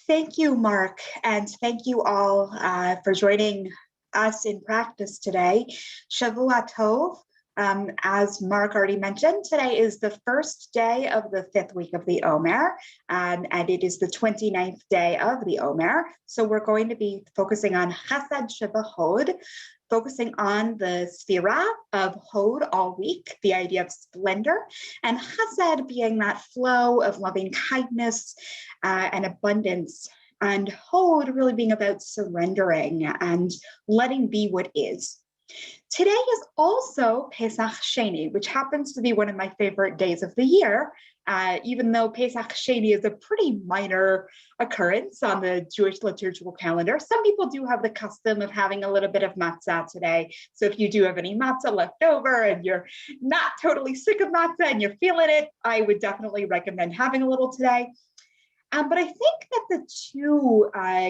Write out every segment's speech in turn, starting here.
Thank you, Mark, and thank you all for joining us in practice today. Shavua Tov. As Mark already mentioned, today is the first day of the 5th week of the Omer, and it is the 29th day of the Omer. So we're going to be focusing on Chesed Shebahod, focusing on the Sphira of Hod all week, the idea of splendor, and Chesed being that flow of loving kindness and abundance, and Hod really being about surrendering and letting be what is. Today is also Pesach Sheni, which happens to be one of my favorite days of the year, even though Pesach Sheni is a pretty minor occurrence on the Jewish liturgical calendar. Some people do have the custom of having a little bit of matzah today. So if you do have any matzah left over and you're not totally sick of matzah and you're feeling it, I would definitely recommend having a little today. But I think that the two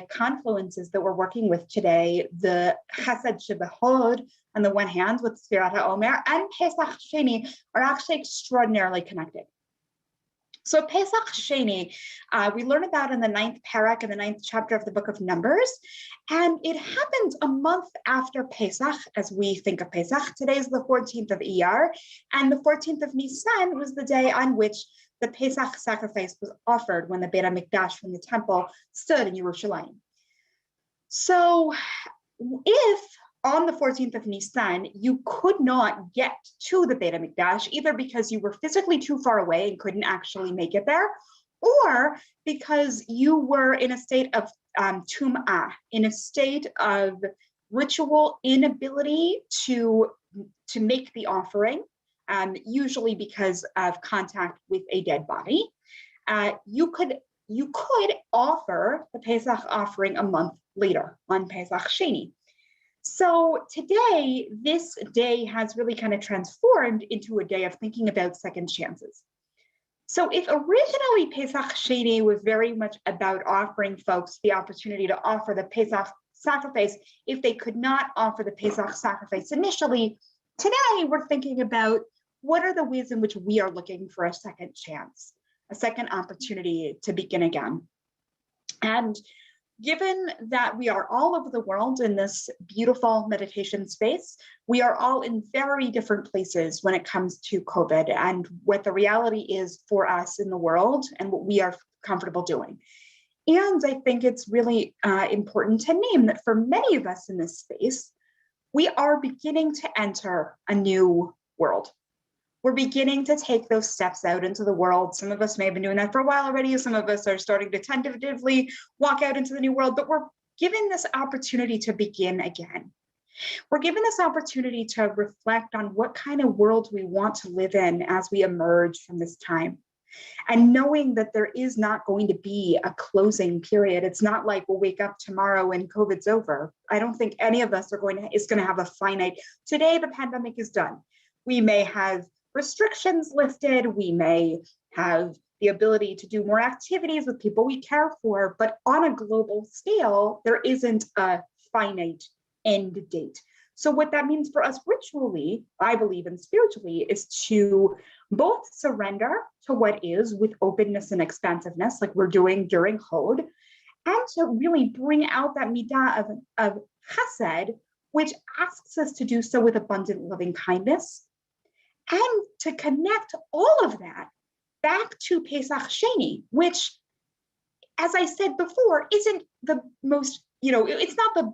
confluences that we're working with today, the Chesed Shebahod on the one hand with Sfirat HaOmer and Pesach Sheni, are actually extraordinarily connected. So Pesach Sheni, we learn about in the 9th parak in the 9th chapter of the book of Numbers, and it happens a month after Pesach as we think of Pesach. Today is the 14th of Iyar, and the 14th of Nisan was the day on which the Pesach sacrifice was offered when the Beit HaMikdash from the temple stood in Yerushalayim. So if on the 14th of Nisan, you could not get to the Beit HaMikdash, either because you were physically too far away and couldn't actually make it there, or because you were in a state of tum'ah, in a state of ritual inability to make the offering, usually because of contact with a dead body, you could offer the Pesach offering a month later on Pesach Sheni. So today, this day has really kind of transformed into a day of thinking about second chances. So if originally Pesach Sheni was very much about offering folks the opportunity to offer the Pesach sacrifice if they could not offer the Pesach sacrifice initially, today we're thinking about what are the ways in which we are looking for a second chance, a second opportunity to begin again. And given that we are all over the world in this beautiful meditation space, we are all in very different places when it comes to COVID and what the reality is for us in the world and what we are comfortable doing. And I think it's really important to name that for many of us in this space, we are beginning to enter a new world. We're beginning to take those steps out into the world. Some of us may have been doing that for a while already. Some of us are starting to tentatively walk out into the new world, but we're given this opportunity to begin again. We're given this opportunity to reflect on what kind of world we want to live in as we emerge from this time. And knowing that there is not going to be a closing period. It's not like we'll wake up tomorrow and COVID's over. I don't think any of us is going to have a finite, today the pandemic is done. We may have restrictions lifted, we may have the ability to do more activities with people we care for, but on a global scale, there isn't a finite end date. So what that means for us ritually, I believe, and spiritually, is to both surrender to what is with openness and expansiveness, like we're doing during Hod, and to really bring out that midah of chesed, which asks us to do so with abundant loving kindness, and to connect all of that back to Pesach Sheni, which, as I said before, isn't the most, it's not a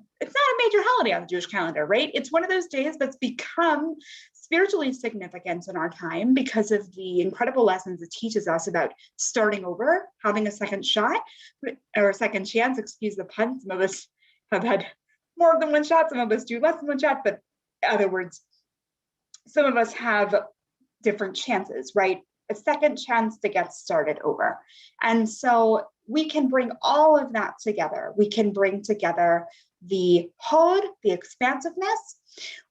major holiday on the Jewish calendar, right? It's one of those days that's become spiritually significant in our time because of the incredible lessons it teaches us about starting over, having a second shot, or a second chance, excuse the pun. Some of us have had more than one shot, some of us do less than one shot, but in other words, some of us have different chances, right? A second chance to get started over. And so we can bring all of that together. We can bring together the Hod, the expansiveness.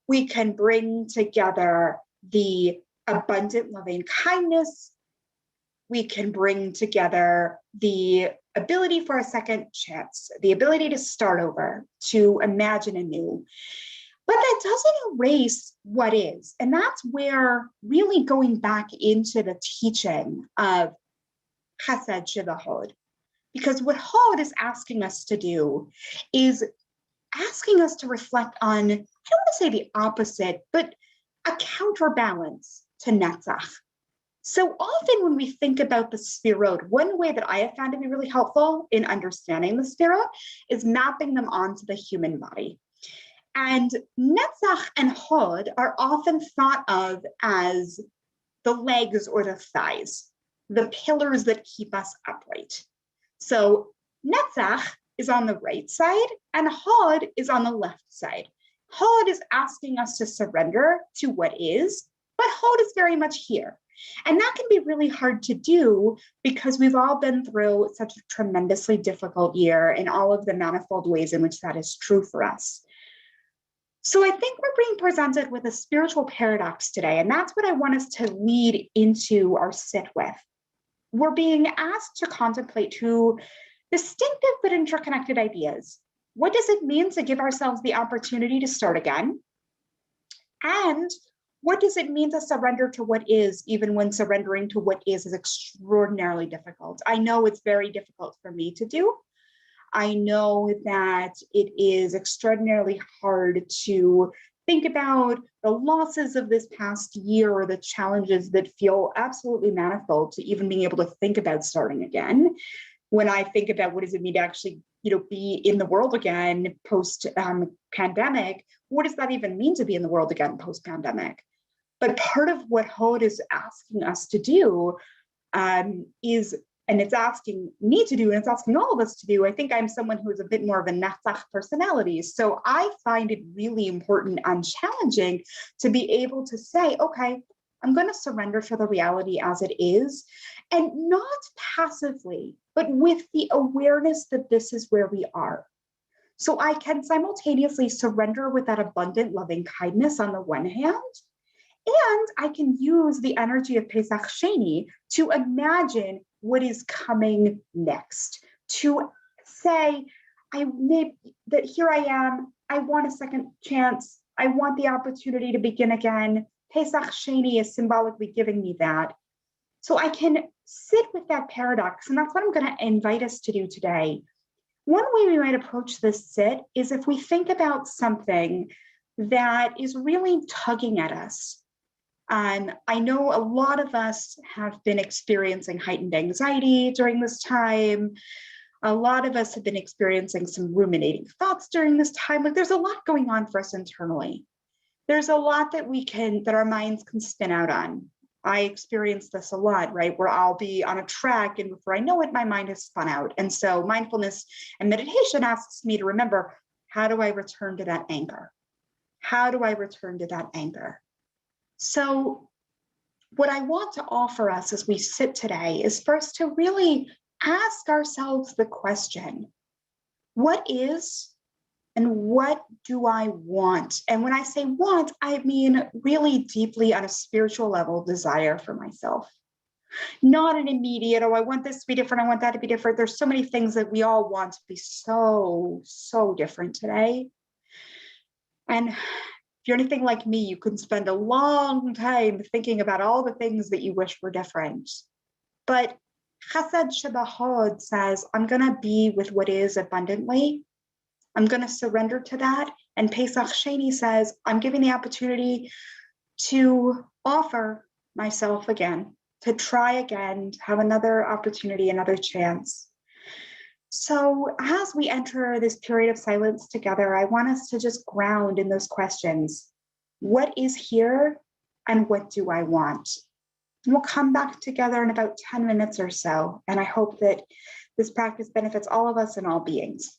We can bring together the abundant loving kindness. We can bring together the ability for a second chance, the ability to start over, to imagine anew. But that doesn't erase what is. And that's where really going back into the teaching of Chesed Shebahod, Because what Hod is asking us to do is asking us to reflect on, I don't want to say the opposite, but a counterbalance to Netzach. So often when we think about the Sfirot, one way that I have found to be really helpful in understanding the Sfirot is mapping them onto the human body. And Netzach and Hod are often thought of as the legs or the thighs, the pillars that keep us upright. So Netzach is on the right side and Hod is on the left side. Hod is asking us to surrender to what is, but Hod is very much here. And that can be really hard to do because we've all been through such a tremendously difficult year in all of the manifold ways in which that is true for us. So I think we're being presented with a spiritual paradox today, and that's what I want us to lead into our sit with. We're being asked to contemplate two distinctive but interconnected ideas. What does it mean to give ourselves the opportunity to start again? And what does it mean to surrender to what is, even when surrendering to what is extraordinarily difficult? I know it's very difficult for me to do. I know that it is extraordinarily hard to think about the losses of this past year or the challenges that feel absolutely manifold to even being able to think about starting again. When I think about what does it mean to actually, be in the world again post pandemic, what does that even mean to be in the world again post pandemic? But part of what Hod is asking us to do is, and it's asking me to do, and it's asking all of us to do. I think I'm someone who is a bit more of a Netzach personality. So I find it really important and challenging to be able to say, okay, I'm going to surrender to the reality as it is, and not passively, but with the awareness that this is where we are. So I can simultaneously surrender with that abundant loving kindness on the one hand, and I can use the energy of Pesach Sheni to imagine what is coming next, to say, that here I am, I want a second chance, I want the opportunity to begin again. Pesach Sheni is symbolically giving me that. So I can sit with that paradox, and that's what I'm going to invite us to do today. One way we might approach this sit is if we think about something that is really tugging at us. I know a lot of us have been experiencing heightened anxiety during this time. A lot of us have been experiencing some ruminating thoughts during this time. Like there's a lot going on for us internally. There's a lot that our minds can spin out on. I experience this a lot, right? Where I'll be on a track and before I know it, my mind has spun out. And so mindfulness and meditation asks me to remember, how do I return to that anchor? How do I return to that anchor? So what I want to offer us as we sit today is first to really ask ourselves the question, what is and what do I want? And when I say want, I mean really deeply on a spiritual level desire for myself. Not an immediate, I want this to be different, I want that to be different. There's so many things that we all want to be so, so different today. And if you're anything like me, you can spend a long time thinking about all the things that you wish were different. But Chesed Shebahod says, I'm going to be with what is abundantly. I'm going to surrender to that. And Pesach Sheni says, I'm giving the opportunity to offer myself again, to try again, to have another opportunity, another chance. So as we enter this period of silence together, I want us to just ground in those questions. What is here and what do I want? And we'll come back together in about 10 minutes or so. And I hope that this practice benefits all of us and all beings.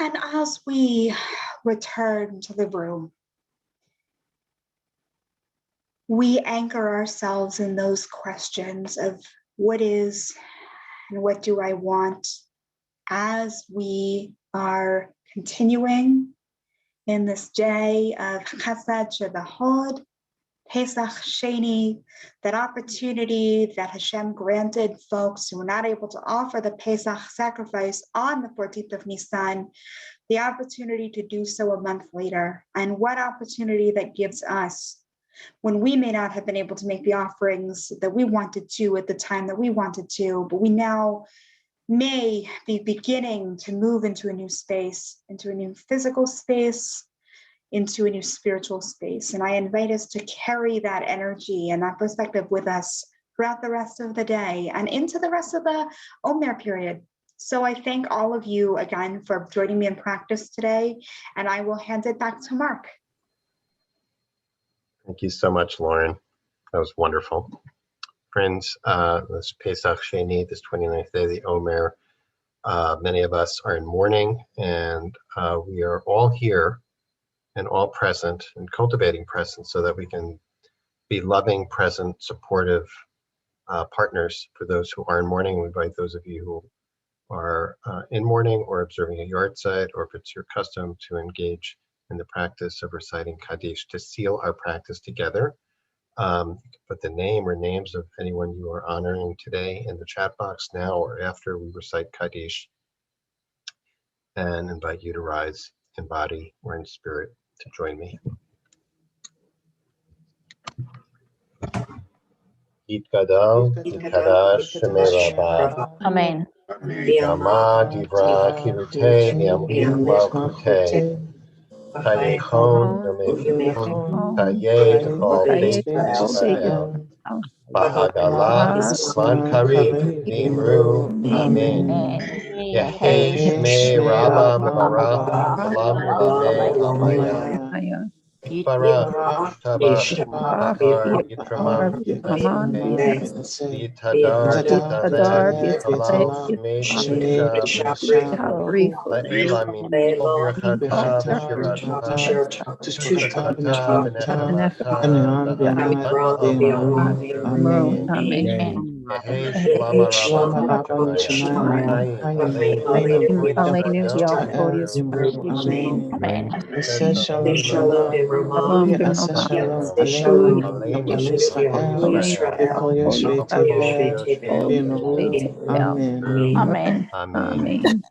And as we return to the room, we anchor ourselves in those questions of what is and what do I want as we are continuing in this day of Chesed Shebahod, Pesach Sheni, that opportunity that Hashem granted folks who were not able to offer the Pesach sacrifice on the 14th of Nisan, the opportunity to do so a month later. And what opportunity that gives us when we may not have been able to make the offerings that we wanted to at the time that we wanted to, but we now may be beginning to move into a new space, into a new physical space, into a new spiritual space. And I invite us to carry that energy and that perspective with us throughout the rest of the day and into the rest of the Omer period. So I thank all of you again for joining me in practice today, and I will hand it back to Mark. Thank you so much, Lauren. That was wonderful. Friends, this Pesach Sheni, this 29th day of the Omer, many of us are in mourning, and we are all here and all present and cultivating presence so that we can be loving, present, supportive partners for those who are in mourning. We invite those of you who are in mourning or observing a yard site, or if it's your custom to engage in the practice of reciting Kaddish, to seal our practice together. You can put the name or names of anyone you are honoring today in the chat box now or after we recite Kaddish, and invite you to rise in body or in spirit to join me. Yitkadal, Yitkadash, Shemei Rabbi. Amen. Yama Divra Kirute, Yam Malkute. Kayechon, Yomefon, Kaye, Deval, Beit Yisrael. Ba'agala, Zman Karev, V'imru, Amen. Yehei Shmei Rama Mevarach, Olam U'lemei Almaya. Yitbarach, Yishtabach, Yishtabach, Yitramach, Yitaseh, Yitadar, Yitaleh, Olam, Shmei Shmei B'Yisrael, La'ela Min Kol Birchata V'Shirata, Tuchman V'Nechamata, V'Avrama Aviyahu, Amen. Yehei Shlama Rabba Shemayim, Aleinu Yahweh Amen. Amen. Shalom Shalom Shalom Aleinu Amen. Amen.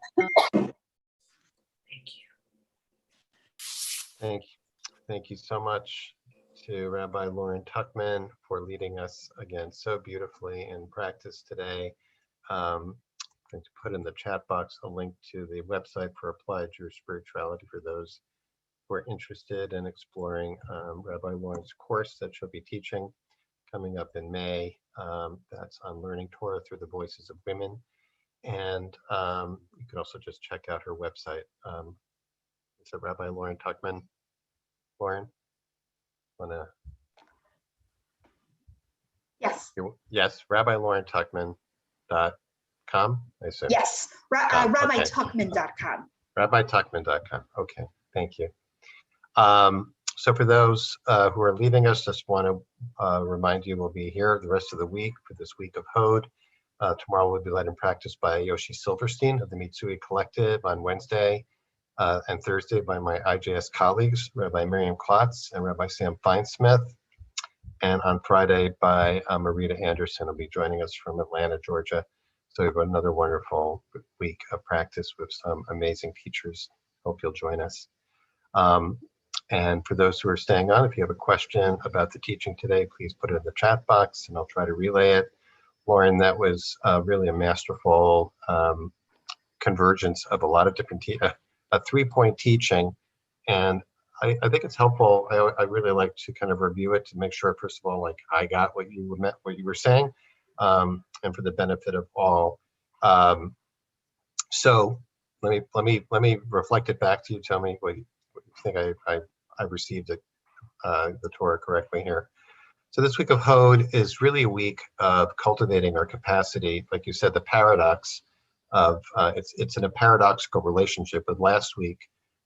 Thank you so much to Rabbi Lauren Tuchman for leading us again so beautifully in practice today. I'm going to put in the chat box a link to the website for Applied Jewish Spirituality for those who are interested in exploring Rabbi Lauren's course that she'll be teaching coming up in May. That's on Learning Torah Through the Voices of Women. And you can also just check out her website. It's a Rabbi Lauren Tuchman. Lauren, wanna? Yes. Yes, RabbiLaurenTuchman.com, I assume. Yes, RabbiTuchman.com. RabbiTuchman.com. Okay, thank you. So for those who are leaving us, just want to remind you we'll be here the rest of the week for this week of Hod. Tomorrow we'll be led in practice by Yoshi Silverstein of the Mitsui Collective. On Wednesday and Thursday by my IJS colleagues, Rabbi Miriam Klotz and Rabbi Sam Feinsmith. And on Friday by Marita Anderson will be joining us from Atlanta, Georgia. So we have another wonderful week of practice with some amazing teachers. Hope you'll join us. And for those who are staying on, if you have a question about the teaching today, please put it in the chat box and I'll try to relay it. Lauren, that was really a masterful convergence of a lot of different, a 3-point teaching. And I think it's helpful. I really like to kind of review it to make sure, first of all, like I got what you were saying, and for the benefit of all. So let me reflect it back to you. Tell me what you think I received the Torah correctly here. So this week of Hod is really a week of cultivating our capacity, like you said, the paradox of it's in a paradoxical relationship with last week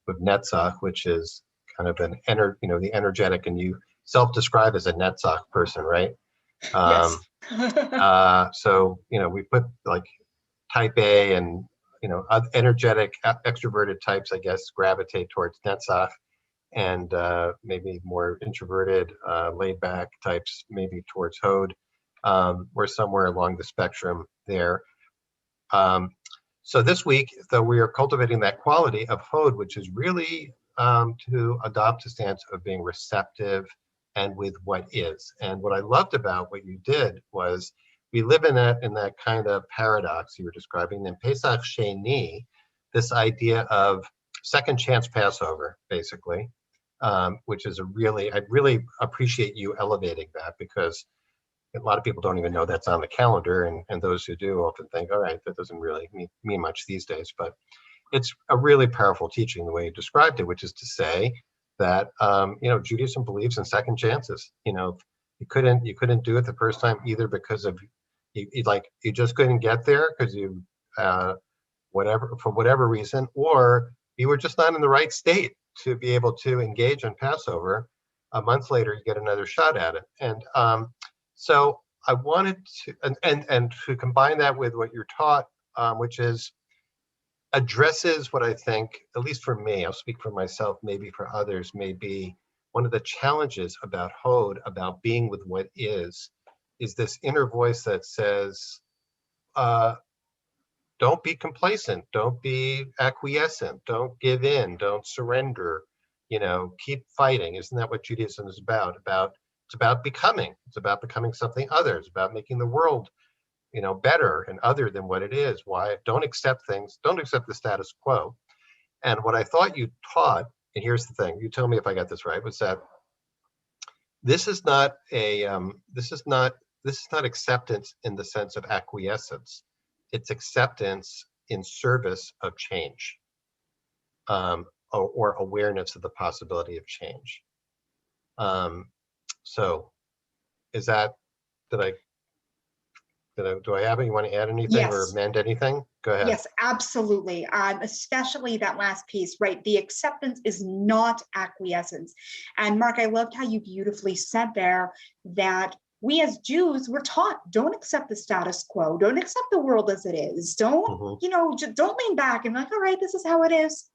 with Netzach, which is kind of the energetic, and you self-describe as a Netzach person, right? Yes. So we put like type A and energetic extroverted types, I guess, gravitate towards Netzach, and maybe more introverted, laid back types maybe towards Hod. We're somewhere along the spectrum there. So this week, though, we are cultivating that quality of Hod, which is really to adopt a stance of being receptive and with what is. And what I loved about what you did was we live in that kind of paradox you were describing. In Pesach Sheni, this idea of second chance Passover, basically, which is I really appreciate you elevating that, because a lot of people don't even know that's on the calendar, and those who do often think, all right, that doesn't really mean much these days. But it's a really powerful teaching the way you described it, which is to say that Judaism believes in second chances. You couldn't do it the first time either because of you just couldn't get there because you for whatever reason, or you were just not in the right state to be able to engage in Passover. A month later, you get another shot at it, and so I wanted to, and to combine that with what you're taught, which is addresses what I think, at least for me, I'll speak for myself, maybe for others, may be one of the challenges about Hod, about being with what is this inner voice that says, don't be complacent, don't be acquiescent, don't give in, don't surrender, keep fighting. Isn't that what Judaism is about? It's about becoming. It's about becoming something other. It's about making the world, better and other than what it is. Why? Don't accept things. Don't accept the status quo. And what I thought you taught, and here's the thing, you tell me if I got this right, was that this is not acceptance in the sense of acquiescence. It's acceptance in service of change, or awareness of the possibility of change. So is that, do I have it? You want to add anything or Yes. amend anything? Go ahead. Yes, absolutely. Especially that last piece, right? The acceptance is not acquiescence. And Mark, I loved how you beautifully said there that we as Jews were taught, don't accept the status quo, don't accept the world as it is. Don't, don't lean back and be like, all right, this is how it is.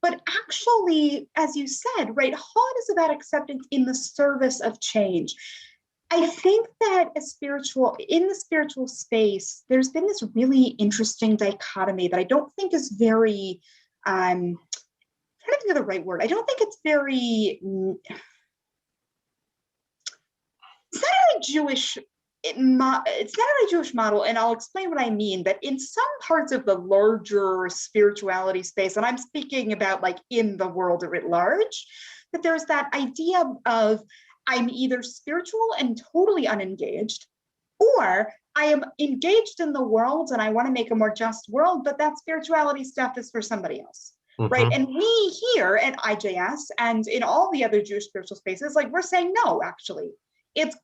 But actually, as you said, right, Hod is about acceptance in the service of change. I think that in the spiritual space, there's been this really interesting dichotomy that I don't think is very, I'm trying to think of the right word. I don't think it's very, it's not a Jewish, it's not a Jewish model, and I'll explain what I mean. But in some parts of the larger spirituality space, and I'm speaking about like in the world writ large, that there's that idea of I'm either spiritual and totally unengaged, or I am engaged in the world and I want to make a more just world, but that spirituality stuff is for somebody else. Right. And we here at IJS and in all the other Jewish spiritual spaces, like we're saying, no, actually, it's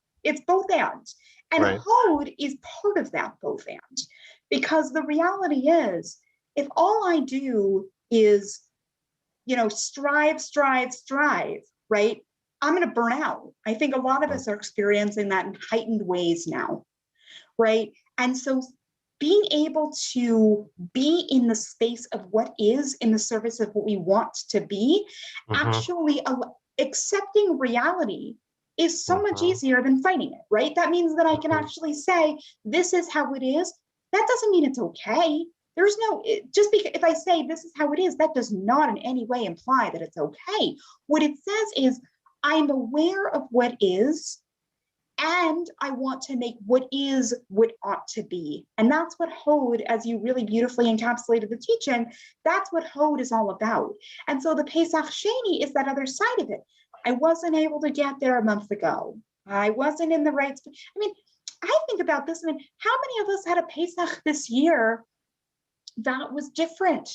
both and. And right. Hod is part of that both and. Because the reality is, if all I do is, strive, right? I'm going to burn out. I think a lot of us are experiencing that in heightened ways now, right? And so being able to be in the space of what is in the service of what we want to be, actually accepting reality is so much easier than fighting it, right? That means that I can actually say, this is how it is. That doesn't mean it's okay. There's no, just because if I say this is how it is, that does not in any way imply that it's okay. What it says is, I'm aware of what is, and I want to make what is what ought to be. And that's what Hod, as you really beautifully encapsulated the teaching, that's what Hod is all about. And so the Pesach Sheni is that other side of it. I wasn't able to get there a month ago. I wasn't in the right space. I mean, I think about this. I mean, how many of us had a Pesach this year that was different?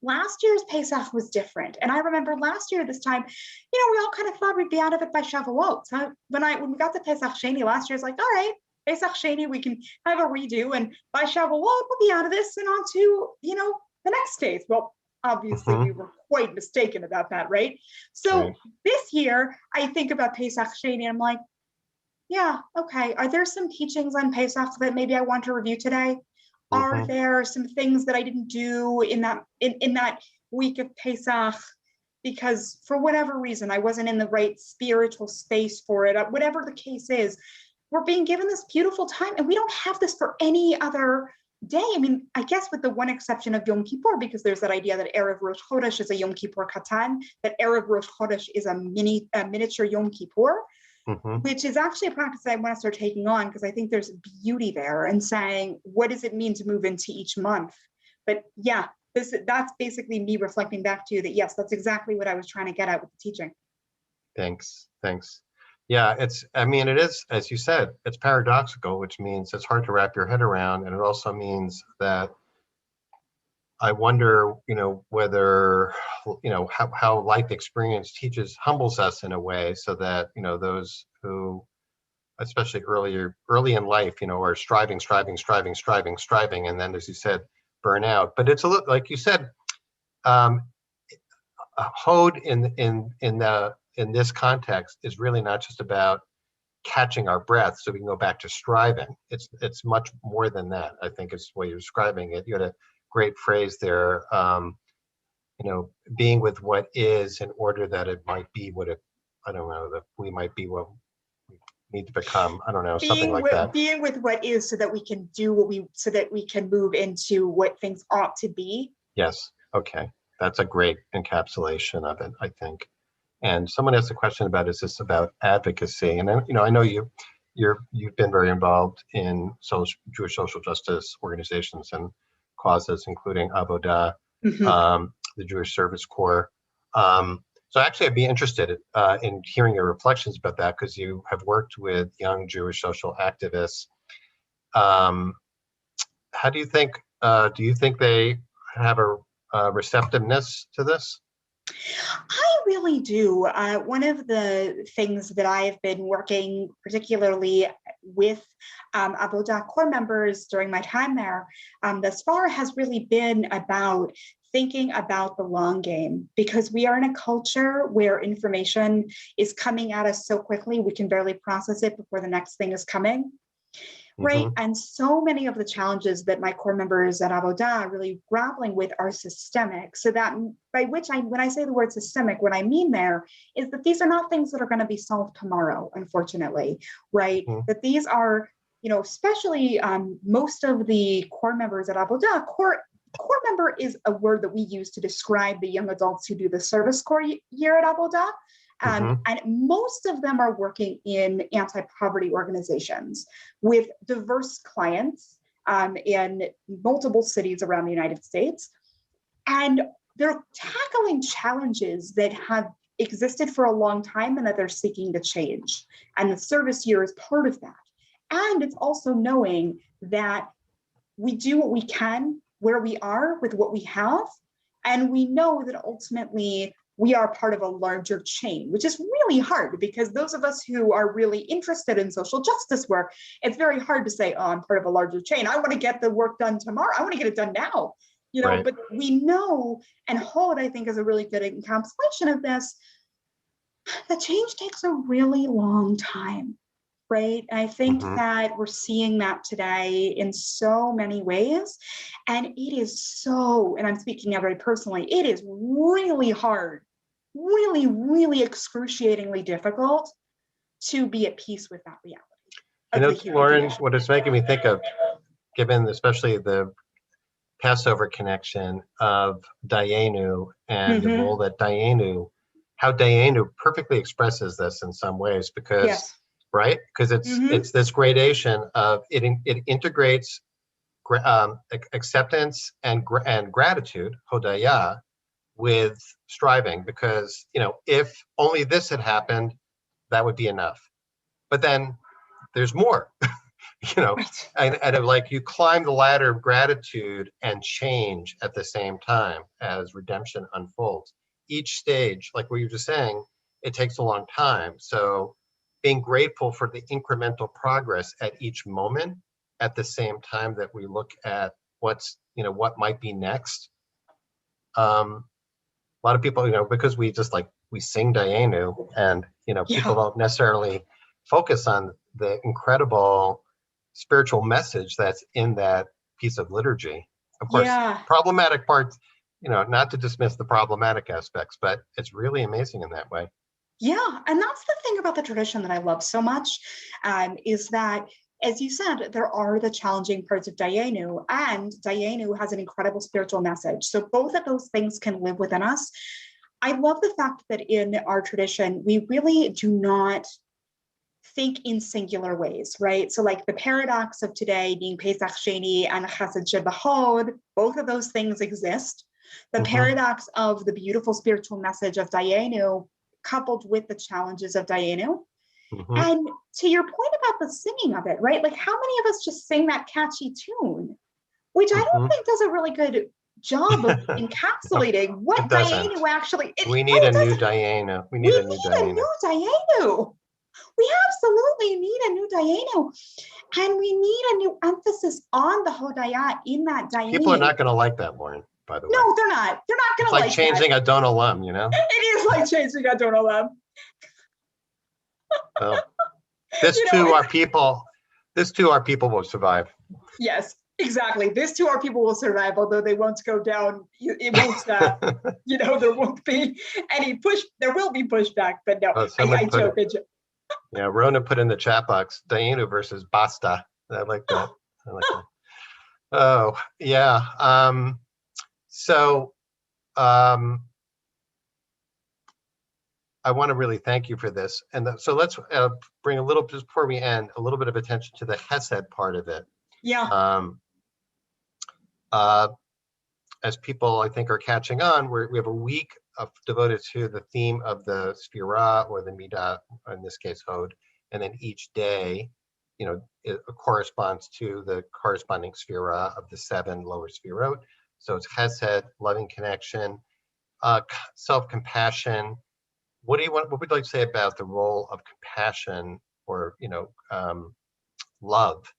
Last year's Pesach was different. And I remember last year, this time, we all kind of thought we'd be out of it by Shavuot. So when we got to Pesach Sheni last year, it's like, all right, Pesach Sheni, we can have a redo, and by Shavuot, we'll be out of this and on to, the next days. Well, obviously, we were quite mistaken about that, right? So Right. this year, I think about Pesach Sheni, and I'm like, yeah, okay. Are there some teachings on Pesach that maybe I want to review today? Are there some things that I didn't do in that week of Pesach because for whatever reason I wasn't in the right spiritual space for it? Whatever the case is, we're being given this beautiful time, and we don't have this for any other day. I mean, I guess with the one exception of Yom Kippur, because there's that idea that Erev Rosh Chodesh is a Yom Kippur Katan, that Erev Rosh Chodesh is a miniature Yom Kippur. Which is actually a practice that I want to start taking on, because I think there's beauty there and saying, what does it mean to move into each month? But yeah, that's basically me reflecting back to you that, yes, that's exactly what I was trying to get at with the teaching. Thanks. Yeah, it is, as you said, it's paradoxical, which means it's hard to wrap your head around. And it also means that I wonder, whether, how life experience humbles us in a way so that, those who, especially early in life, are striving. And then, as you said, burn out. But it's a little, like you said, a Hod in this context is really not just about catching our breath so we can go back to striving. It's much more than that. I think it's the way you're describing it. You had a great phrase there, being with what is in order that it might be what it, I don't know, that we might be what we need to become. I don't know, something like that. Being with what is so that we can do so that we can move into what things ought to be. Yes. Okay. That's a great encapsulation of it, I think. And someone asked a question about, is this about advocacy? And I know you've been very involved in Jewish social justice organizations and causes, including Avodah, the Jewish Service Corps. So actually, I'd be interested in hearing your reflections about that, because you have worked with young Jewish social activists. How do you think they have a receptiveness to this? I really do. One of the things that I've been working particularly with Avodah Corps members during my time there thus far has really been about thinking about the long game, because we are in a culture where information is coming at us so quickly, we can barely process it before the next thing is coming. Right. And so many of the challenges that my core members at Avodah are really grappling with are systemic. So that when I say the word systemic, what I mean there is that these are not things that are going to be solved tomorrow, unfortunately. Right. That these are, especially most of the core members at Avodah, core member is a word that we use to describe the young adults who do the service corps year at Avodah. And most of them are working in anti-poverty organizations with diverse clients in multiple cities around the United States. And they're tackling challenges that have existed for a long time and that they're seeking to change. And the service year is part of that. And it's also knowing that we do what we can where we are with what we have. And we know that ultimately we are part of a larger chain, which is really hard, because those of us who are really interested in social justice work, it's very hard to say, oh, I'm part of a larger chain. I want to get the work done tomorrow. I want to get it done now, Right. But we know, and Hod, I think, is a really good encapsulation of this, that change takes a really long time, right? And I think that we're seeing that today in so many ways. And it is so, and I'm speaking now very personally, it is really hard, really, really excruciatingly difficult to be at peace with that reality. Lauren, what it's making me think of, given especially the Passover connection of Dayenu and the role that how Dayenu perfectly expresses this in some ways, because right? Because it's this gradation of it integrates acceptance and gratitude, hodaya, with striving, because if only this had happened, that would be enough. But then there's more, and like you climb the ladder of gratitude and change at the same time as redemption unfolds. Each stage, like what you were just saying, it takes a long time. So being grateful for the incremental progress at each moment, at the same time that we look at what's, what might be next. A lot of people, because we just we sing Dayenu, and, people don't necessarily focus on the incredible spiritual message that's in that piece of liturgy. Of course, problematic parts, not to dismiss the problematic aspects, but it's really amazing in that way. Yeah, and that's the thing about the tradition that I love so much, is that, as you said, there are the challenging parts of Dayenu, and Dayenu has an incredible spiritual message. So both of those things can live within us. I love the fact that in our tradition, we really do not think in singular ways, right? So like the paradox of today being Pesach Sheni and Chesed Shebachod, both of those things exist. The paradox of the beautiful spiritual message of Dayenu coupled with the challenges of Dayenu. And to your point about the singing of it, right? Like how many of us just sing that catchy tune, which I don't think does a really good job of encapsulating what Dayenu actually. We need a new Dayenu. We need a new Dayenu. We absolutely need a new Dayenu, and we need a new emphasis on the Hodaya in that Dayenu. People are not going to like that, Lauren, by the way. No, they're not. They're not going to like that. It's like changing Adon Olam, It is like changing Adon Olam. Well, this too our people will survive. Yes, exactly. This too our people will survive, although they won't go down. It won't, there won't be any push. There will be pushback, but no, I joke. Yeah, Rona put in the chat box, Dayenu versus Basta. I like that. Oh, yeah. I want to really thank you for this. And so let's bring a little, just before we end, a little bit of attention to the Hesed part of it. Yeah. As people, I think, are catching on, we have a week devoted to the theme of the Sphira, or the Midah, in this case, Hod. And then each day, it corresponds to the corresponding Sphira of the 7 lower Sphirot. So it's Hesed, loving connection, self-compassion. What would you like to say about the role of compassion or, love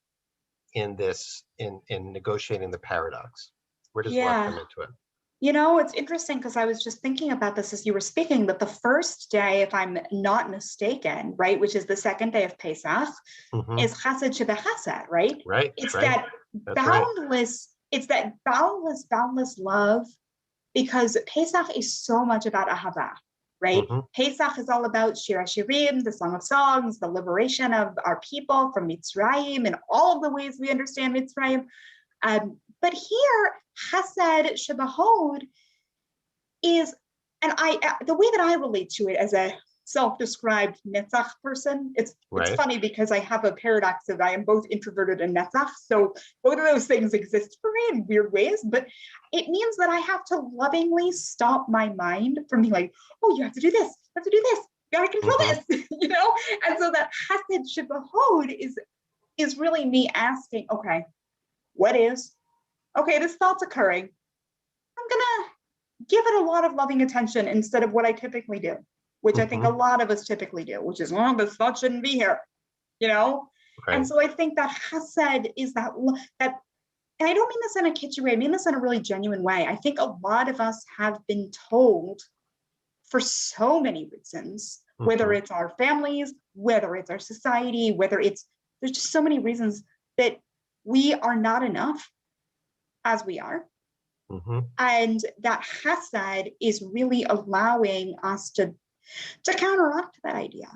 in this, in negotiating the paradox? Where does love come into it? It's interesting because I was just thinking about this as you were speaking, that the first day, if I'm not mistaken, right, which is the second day of Pesach, is Chesed Shebechesed, right? Right. It's that boundless, boundless love, because Pesach is so much about Ahava, right? Pesach is all about Shir HaShirim, the Song of Songs, the liberation of our people from Mitzrayim, and all of the ways we understand Mitzrayim. But here, Chesed Shebachod is, and the way that I relate to it as a self-described Netzach person, it's funny because I have a paradox of I am both introverted and Netzach, so both of those things exist for me in weird ways, but it means that I have to lovingly stop my mind from being like, oh, you have to do this, you have to do this, you gotta control this, And so that Chesed Shebachod is really me asking, okay, what is? Okay, this thought's occurring. I'm gonna give it a lot of loving attention instead of what I typically do, which I think a lot of us typically do, which is, this thought shouldn't be here, And so I think that Chesed is that, and I don't mean this in a kitschy way, I mean this in a really genuine way. I think a lot of us have been told for so many reasons, whether it's our families, whether it's our society, there's just so many reasons that we are not enough as we are. And that Chesed is really allowing us to counteract that idea.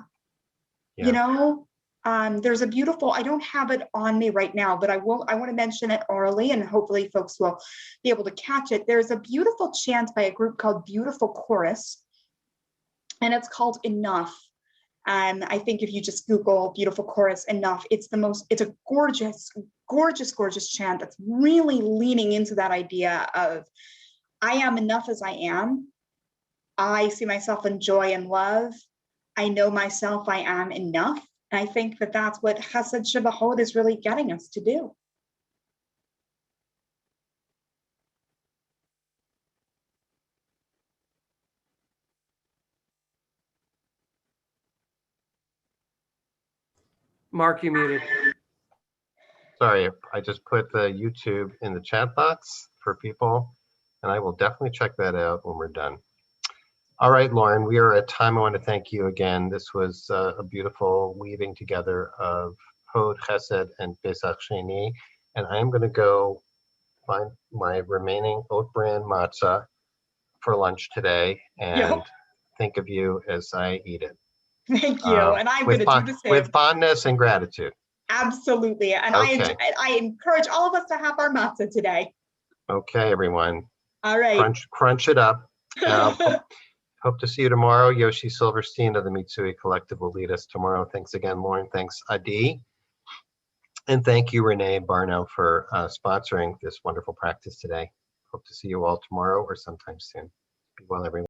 There's a beautiful, I don't have it on me right now, but I want to mention it orally, and hopefully folks will be able to catch it. There's a beautiful chant by a group called Beautiful Chorus, and it's called Enough. And I think if you just Google Beautiful Chorus Enough, it's a gorgeous, gorgeous, gorgeous chant that's really leaning into that idea of, I am enough as I am. I see myself in joy and love. I know myself, I am enough. And I think that that's what Chesed Shebachod is really getting us to do. Mark, you muted. Sorry, I just put the YouTube in the chat box for people, and I will definitely check that out when we're done. All right, Lauren, we are at time. I want to thank you again. This was a beautiful weaving together of Hod, Chesed, and Pesach Sheni, and I am going to go find my remaining oat bran matzah for lunch today and think of you as I eat it. Thank you. And I'm going to do the same. With fondness and gratitude. Absolutely. And Okay. I encourage all of us to have our matzah today. Okay, everyone. All right. Crunch it up. Hope to see you tomorrow. Yoshi Silverstein of the Mitsui Collective will lead us tomorrow. Thanks again, Lauren. Thanks, Adi. And thank you, Renee Barno, for sponsoring this wonderful practice today. Hope to see you all tomorrow or sometime soon. Be well, everyone.